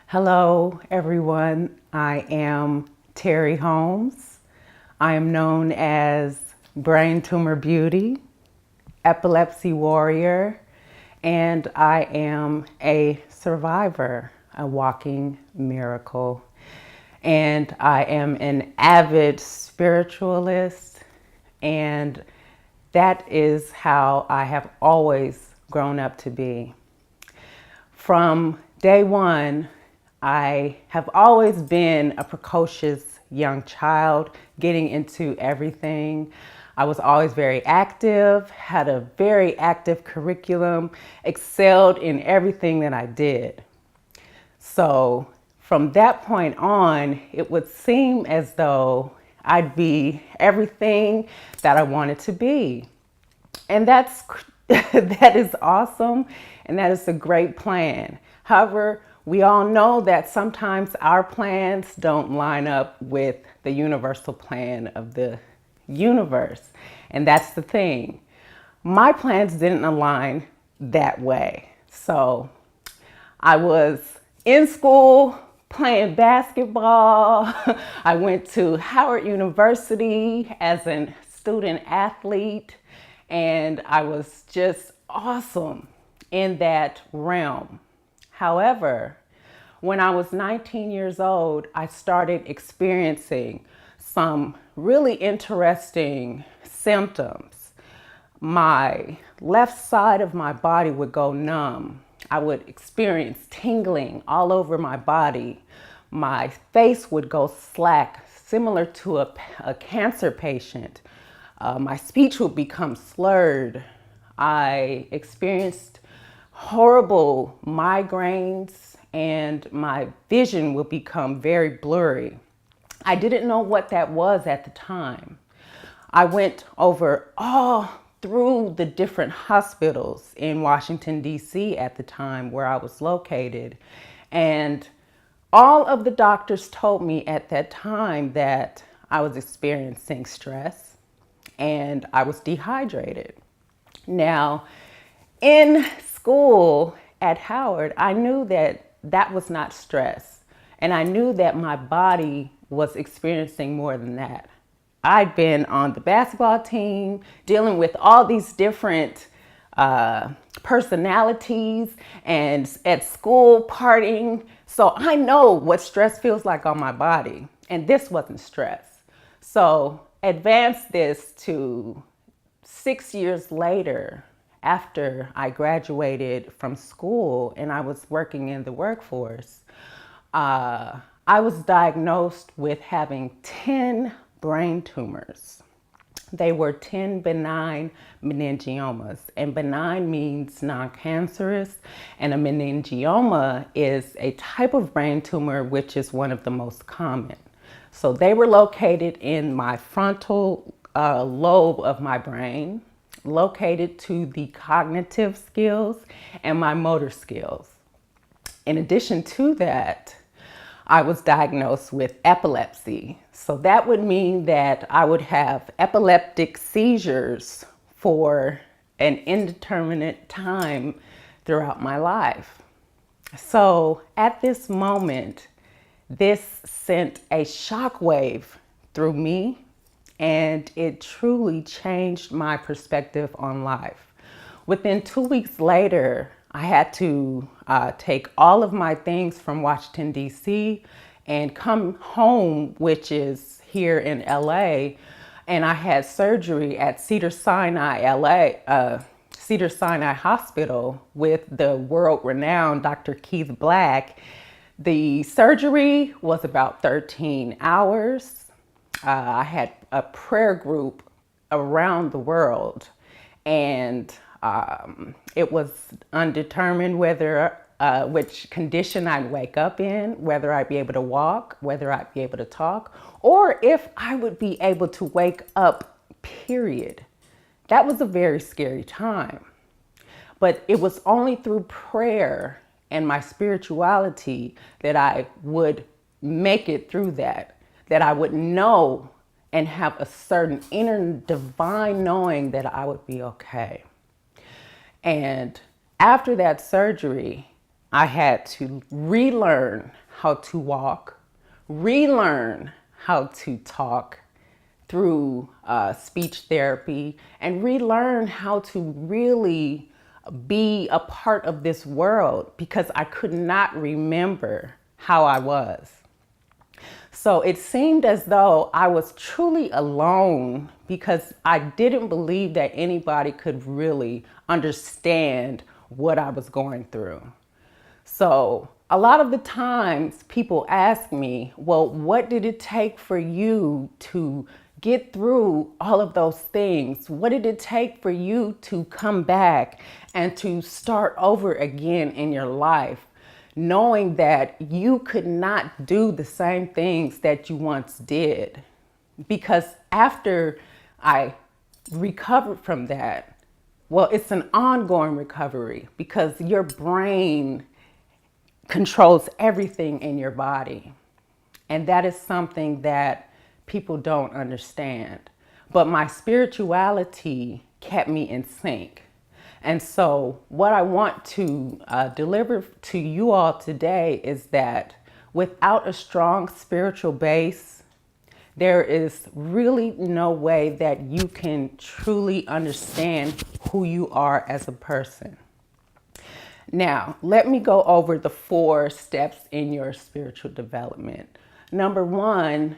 Hello, everyone. I am Teri Holmes. I am known as Brain Tumor Beauty, Epilepsy Warrior, and I am a survivor, a walking miracle. And I am an avid spiritualist, and that is how I have always grown up to be. From day one, I have always been a precocious young child, getting into everything. I was always very active, had a very active curriculum, excelled in everything that I did. So from that point on, it would seem as though I'd be everything that I wanted to be. And that is awesome, and that is a great plan. However, we all know that sometimes our plans don't line up with the universal plan of the universe. And that's the thing. My plans didn't align that way. So I was in school playing basketball. I went to Howard University as a student athlete, and I was just awesome in that realm. However, when I was 19 years old, I started experiencing some really interesting symptoms. My left side of my body would go numb. I would experience tingling all over my body. My face would go slack, similar to a cancer patient. My speech would become slurred. I experienced horrible migraines, and my vision would become very blurry. I didn't know what that was at the time. I went over all through the different hospitals in Washington, D.C. at the time where I was located. And all of the doctors told me at that time that I was experiencing stress and I was dehydrated. Now, in school at Howard, I knew that that was not stress. And I knew that my body was experiencing more than that. I'd been on the basketball team, dealing with all these different personalities, and at school partying. So I know what stress feels like on my body, and this wasn't stress. So advance this to 6 years later, after I graduated from school and I was working in the workforce, I was diagnosed with having 10 brain tumors. They were 10 benign meningiomas, and benign means non-cancerous, and a meningioma is a type of brain tumor which is one of the most common. So they were located in my frontal lobe of my brain, located to the cognitive skills and my motor skills. In addition to that, I was diagnosed with epilepsy. So that would mean that I would have epileptic seizures for an indeterminate time throughout my life. So at this moment, this sent a shockwave through me, and it truly changed my perspective on life. Within 2 weeks later, I had to take all of my things from Washington, D.C. and come home, which is here in LA. And I had surgery at Cedar Sinai Hospital with the world-renowned Dr. Keith Black. The surgery was about 13 hours. I had a prayer group around the world, and it was undetermined whether which condition I'd wake up in, whether I'd be able to walk, whether I'd be able to talk, or if I would be able to wake up, period. That was a very scary time. But it was only through prayer and my spirituality that I would make it through that I would know and have a certain inner divine knowing that I would be okay. And after that surgery, I had to relearn how to walk, relearn how to talk through speech therapy, and relearn how to really be a part of this world because I could not remember how I was. So it seemed as though I was truly alone because I didn't believe that anybody could really understand what I was going through. So a lot of the times people ask me, well, what did it take for you to get through all of those things? What did it take for you to come back and to start over again in your life, knowing that you could not do the same things that you once did? Because after I recovered from that, well, it's an ongoing recovery because your brain controls everything in your body. And that is something that people don't understand. But my spirituality kept me in sync. And so what I want to deliver to you all today is that without a strong spiritual base, there is really no way that you can truly understand who you are as a person. Now, let me go over the 4 steps in your spiritual development. Number 1,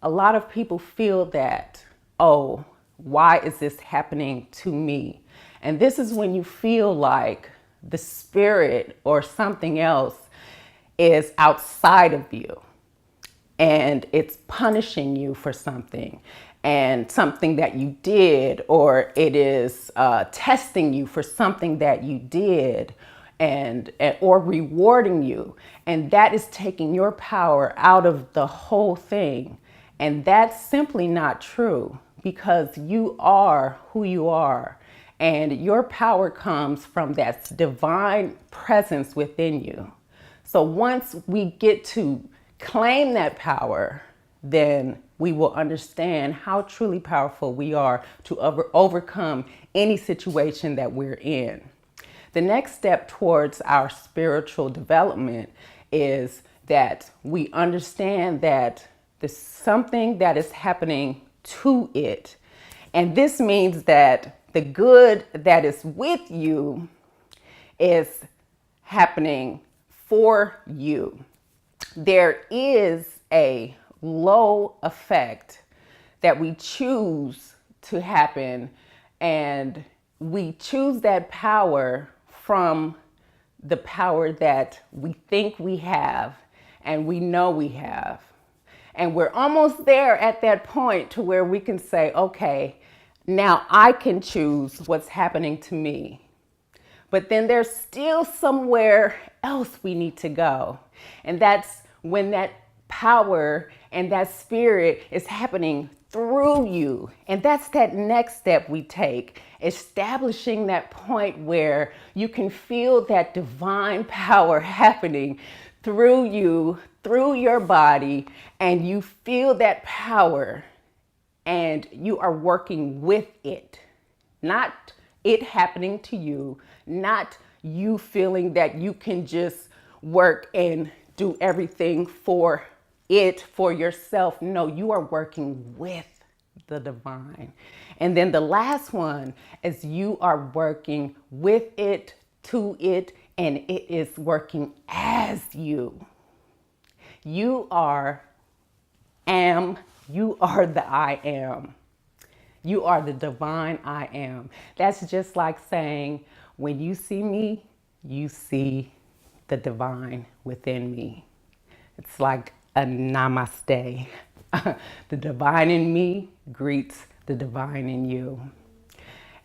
a lot of people feel that, oh, why is this happening to me? And this is when you feel like the spirit or something else is outside of you and it's punishing you for something and something that you did, or it is testing you for something that you did and or rewarding you. And that is taking your power out of the whole thing. And that's simply not true because you are who you are. And your power comes from that divine presence within you. So once we get to claim that power, then we will understand how truly powerful we are to overcome any situation that we're in. The next step towards our spiritual development is that we understand that there's something that is happening to it. And this means that the good that is with you is happening for you. There is a low effect that we choose to happen, and we choose that power from the power that we think we have and we know we have. And we're almost there at that point to where we can say, okay, now I can choose what's happening to me. But then there's still somewhere else we need to go. And that's when that power and that spirit is happening through you. And that's that next step we take, establishing that point where you can feel that divine power happening through you, through your body, and you feel that power and you are working with it, not it happening to you, not you feeling that you can just work and do everything for it, for yourself. No, you are working with the divine. And then the last one is you are working with it, to it, and it is working as you. You are the I am. You are the divine I am. That's just like saying, when you see me, you see the divine within me. It's like a namaste. The divine in me greets the divine in you.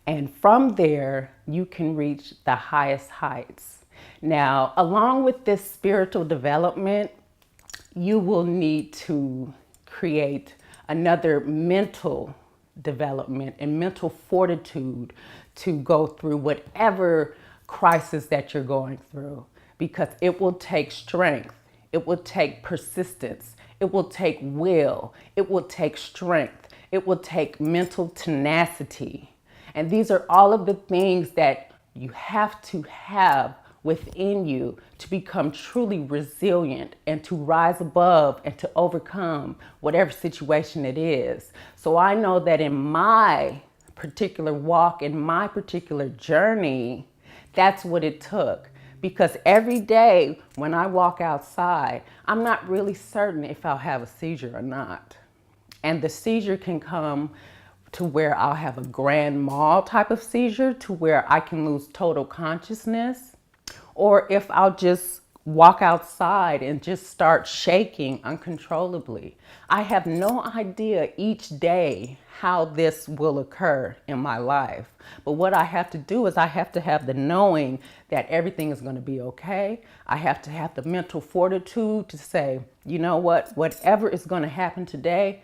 And from there, you can reach the highest heights. Now, along with this spiritual development, you will need to create another mental development and mental fortitude to go through whatever crisis that you're going through, because it will take strength, it will take persistence, it will take will, it will take strength, it will take mental tenacity. And these are all of the things that you have to have within you to become truly resilient and to rise above and to overcome whatever situation it is. So I know that in my particular walk, in my particular journey, that's what it took. Because every day when I walk outside, I'm not really certain if I'll have a seizure or not. And the seizure can come to where I'll have a grand mal type of seizure to where I can lose total consciousness, or if I'll just walk outside and just start shaking uncontrollably. I have no idea each day how this will occur in my life. But what I have to do is I have to have the knowing that everything is going to be okay. I have to have the mental fortitude to say, you know what, whatever is going to happen today,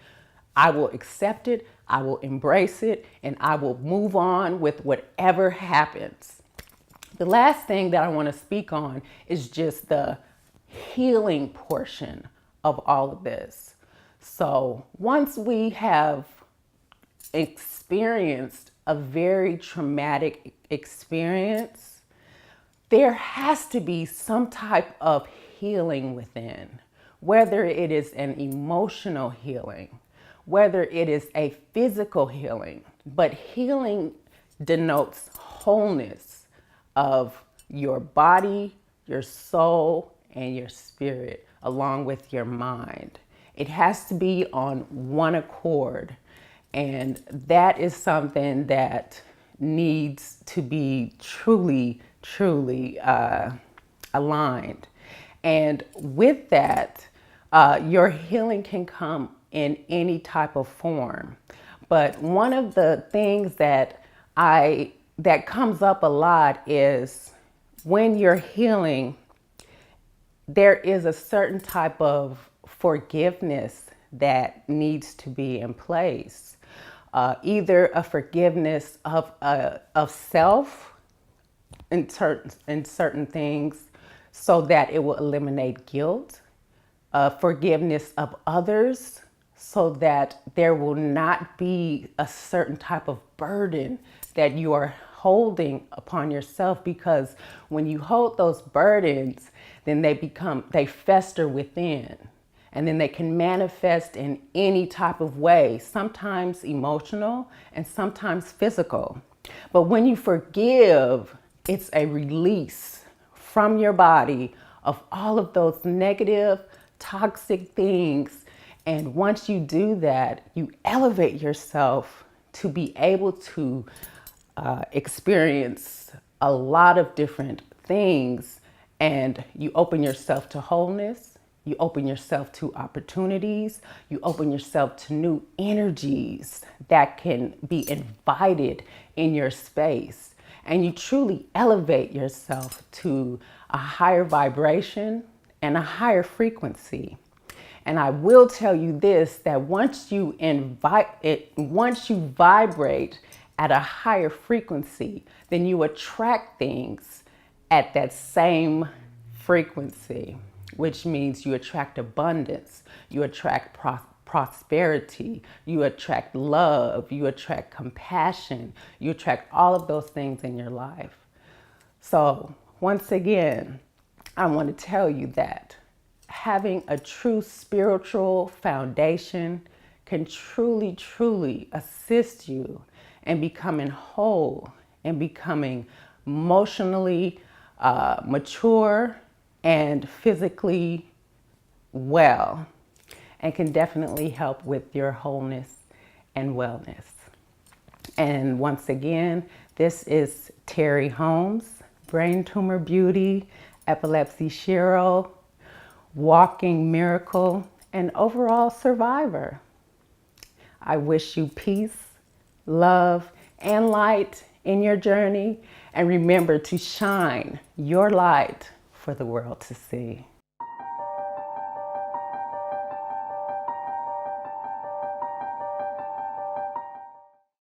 I will accept it, I will embrace it, and I will move on with whatever happens. The last thing that I want to speak on is just the healing portion of all of this. So once we have experienced a very traumatic experience, there has to be some type of healing within, whether it is an emotional healing, whether it is a physical healing, but healing denotes wholeness of your body, your soul, and your spirit, along with your mind. It has to be on one accord. And that is something that needs to be truly, truly aligned. And with that, your healing can come in any type of form. But one of the things that comes up a lot is when you're healing, there is a certain type of forgiveness that needs to be in place. Either a forgiveness of self in certain things so that it will eliminate guilt, forgiveness of others so that there will not be a certain type of burden that you are holding upon yourself, because when you hold those burdens, then they fester within, and then they can manifest in any type of way, sometimes emotional and sometimes physical. But when you forgive, it's a release from your body of all of those negative, toxic things. And once you do that, you elevate yourself to be able to experience a lot of different things, and you open yourself to wholeness, you open yourself to opportunities, you open yourself to new energies that can be invited in your space, and you truly elevate yourself to a higher vibration and a higher frequency. And I will tell you this, that once you vibrate at a higher frequency, then you attract things at that same frequency, which means you attract abundance, you attract prosperity, you attract love, you attract compassion, you attract all of those things in your life. So once again, I want to tell you that having a true spiritual foundation can truly, truly assist you in becoming whole and becoming emotionally mature and physically well, and can definitely help with your wholeness and wellness. And once again, this is Teri Holmes, Brain Tumor Beauty, Epilepsy Shiro, Walking Miracle, and overall survivor. I wish you peace, love, and light in your journey. And remember to shine your light for the world to see.